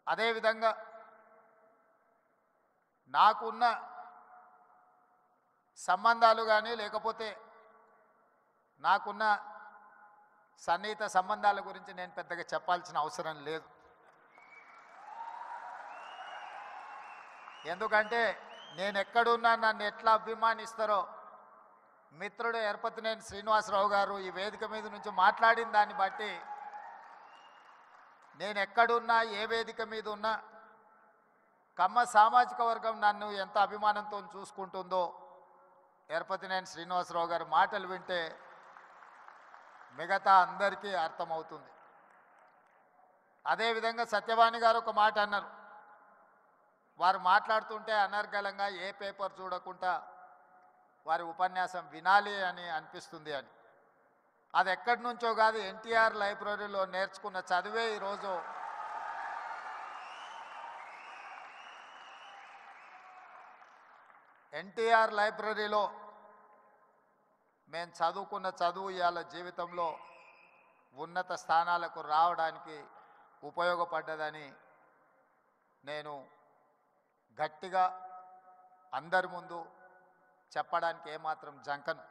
అదేవిధంగా నాకున్న సంబంధాలు కానీ లేకపోతే నాకున్న సన్నిహిత సంబంధాల గురించి నేను పెద్దగా చెప్పాల్సిన అవసరం లేదు. ఎందుకంటే నేను ఎక్కడున్నా నన్ను ఎట్లా అభిమానిస్తారో మిత్రుడు ఎర్పతినేని శ్రీనివాసరావు గారు ఈ వేదిక మీద నుంచి మాట్లాడిన దాన్ని బట్టి నేను ఎక్కడున్నా ఏ వేదిక మీద ఉన్నా కమ్మ సామాజిక వర్గం నన్ను ఎంత అభిమానంతో చూసుకుంటుందో ఎర్పతినేని శ్రీనివాసరావు గారి మాటలు వింటే మిగతా అందరికీ అర్థమవుతుంది. అదేవిధంగా సత్యవాణి గారు ఒక మాట అన్నారు. వారు మాట్లాడుతుంటే అనర్గళంగా ఏ పేపర్ చూడకుండా వారి ఉపన్యాసం వినాలి అని అనిపిస్తుంది అని. అది ఎక్కడి నుంచో కాదు, ఎన్టీఆర్ లైబ్రరీలో నేర్చుకున్న చదివే ఈరోజు ఎన్టీఆర్ లైబ్రరీలో మేము చదువుకున్న చదువు ఇవాళ జీవితంలో ఉన్నత స్థానాలకు రావడానికి ఉపయోగపడ్డదని నేను గట్టిగా అందరి ముందు చెప్పడానికి ఏమాత్రం జంకను.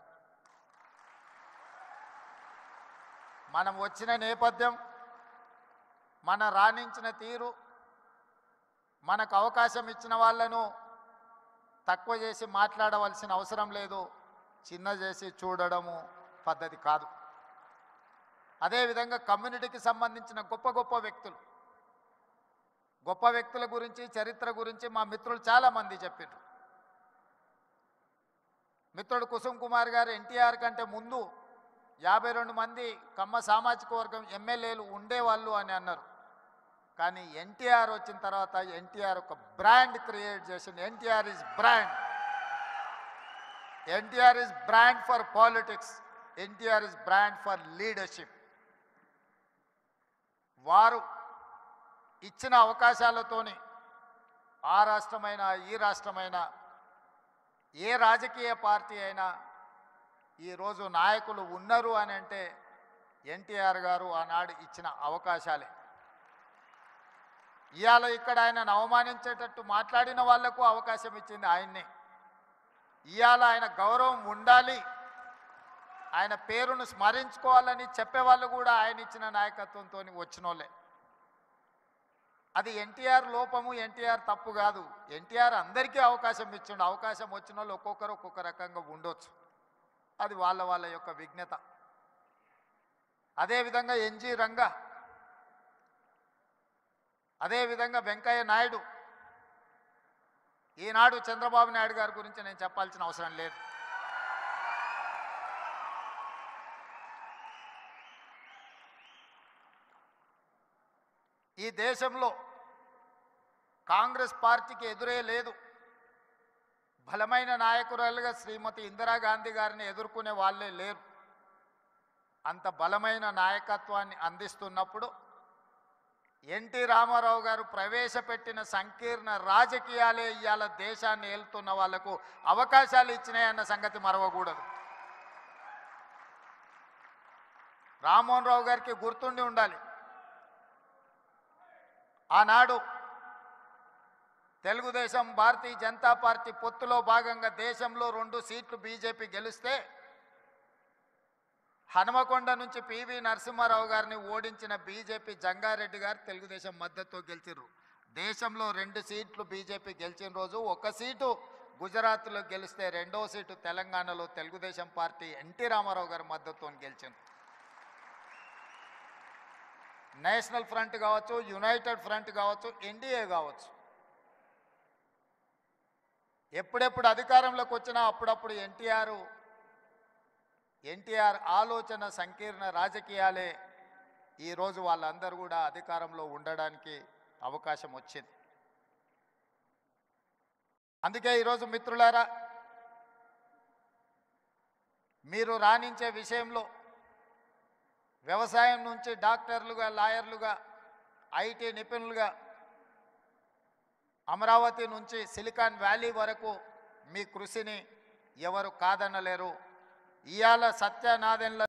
మనం వచ్చిన నేపథ్యం, మన రాణించిన తీరు, మనకు అవకాశం ఇచ్చిన వాళ్ళను తక్కువ చేసి మాట్లాడవలసిన అవసరం లేదు, చిన్న చేసి చూడడము పద్ధతి కాదు. అదేవిధంగా కమ్యూనిటీకి సంబంధించిన గొప్ప వ్యక్తుల గురించి చరిత్ర గురించి మా మిత్రులు చాలామంది చెప్పారు. మిత్రుడు కుసుమ్ కుమార్ గారు ఎన్టీఆర్ కంటే ముందు 52 మంది కమ్మ సామాజిక వర్గం ఎమ్మెల్యేలు ఉండేవాళ్ళు అని అన్నారు. కానీ ఎన్టీఆర్ వచ్చిన తర్వాత ఎన్టీఆర్ ఒక బ్రాండ్ క్రియేట్ చేసింది. NTR is brand for politics, NTR is brand for leadership. వారు ఇచ్చిన అవకాశాలతోని ఆ రాష్ట్రమైనా ఈ రాష్ట్రమైనా ఏ రాజకీయ పార్టీ అయినా ఈరోజు నాయకులు ఉన్నారు అని అంటే ఎన్టీఆర్ గారు ఆనాడు ఇచ్చిన అవకాశాలే. ఇవాళ ఇక్కడ ఆయనను అవమానించేటట్టు మాట్లాడిన వాళ్లకు అవకాశం ఇచ్చింది ఆయన్నే. ఇవాళ ఆయన గౌరవం ఉండాలి, ఆయన పేరును స్మరించుకోవాలని చెప్పేవాళ్ళు కూడా ఆయన ఇచ్చిన నాయకత్వంతో వచ్చిన వాళ్ళే. అది ఎన్టీఆర్ లోపము, ఎన్టీఆర్ తప్పు కాదు. ఎన్టీఆర్ అందరికీ అవకాశం ఇచ్చిండు. అవకాశం వచ్చిన వాళ్ళు ఒక్కొక్కరు ఒక్కొక్క రకంగా ఉండొచ్చు, అది వాళ్ళ యొక్క విజ్ఞత. అదేవిధంగా ఎన్జి రంగా, అదేవిధంగా వెంకయ్య నాయుడు, ఈనాడు చంద్రబాబు నాయుడు గారి గురించి నేను చెప్పాల్సిన అవసరం లేదు. ఈ దేశంలో కాంగ్రెస్ పార్టీకి ఎదురే లేదు. బలమైన నాయకురాలుగా శ్రీమతి ఇందిరాగాంధీ గారిని ఎదుర్కొనే వాళ్ళే లేరు. అంత బలమైన నాయకత్వాన్ని అందిస్తున్నప్పుడు ఎన్టీ రామారావు గారు ప్రవేశపెట్టిన సంకీర్ణ రాజకీయాలే ఇవాళ దేశాన్ని ఏలుతున్న వాళ్లకు అవకాశాలు ఇచ్చినాయన్న సంగతి మరవకూడదు. రామ్మోహన్ రావు గారికి గుర్తుండి ఉండాలి, ఆనాడు తెలుగుదేశం భారతీయ జనతా పార్టీ పొత్తులో భాగంగా దేశంలో 2 సీట్లు బీజేపీ గెలిస్తే హనుమకొండ నుంచి పివి నరసింహారావు గారిని ఓడించిన బీజేపీ జంగారెడ్డి గారు తెలుగుదేశం మద్దతుతో గెలిచారు. దేశంలో 2 సీట్లు బీజేపీ గెలిచిన రోజు 1 సీటు గుజరాత్లో గెలిస్తే 2వ సీటు తెలంగాణలో తెలుగుదేశం పార్టీ ఎన్టీ రామారావు గారి మద్దతుతో గెలిచింది. నేషనల్ ఫ్రంట్ కావచ్చు, యునైటెడ్ ఫ్రంట్ కావచ్చు, ఎన్డీఏ కావచ్చు, ఎప్పుడెప్పుడు అధికారంలోకి వచ్చినా అప్పుడప్పుడు ఎన్టీఆర్ ఆలోచన సంకీర్ణ రాజకీయాలే ఈరోజు వాళ్ళందరూ కూడా అధికారంలో ఉండడానికి అవకాశం వచ్చింది. అందుకే ఈరోజు మిత్రులారా, మీరు రాణించే విషయంలో వ్యవసాయం నుంచి డాక్టర్లుగా, లాయర్లుగా, ఐటీ నిపుణులుగా, అమరావతి నుంచి సిలికాన్ వ్యాలీ వరకు మీ కృషిని ఎవరు కాదనలేరు. ఇవాళ సత్యనాదెన్ల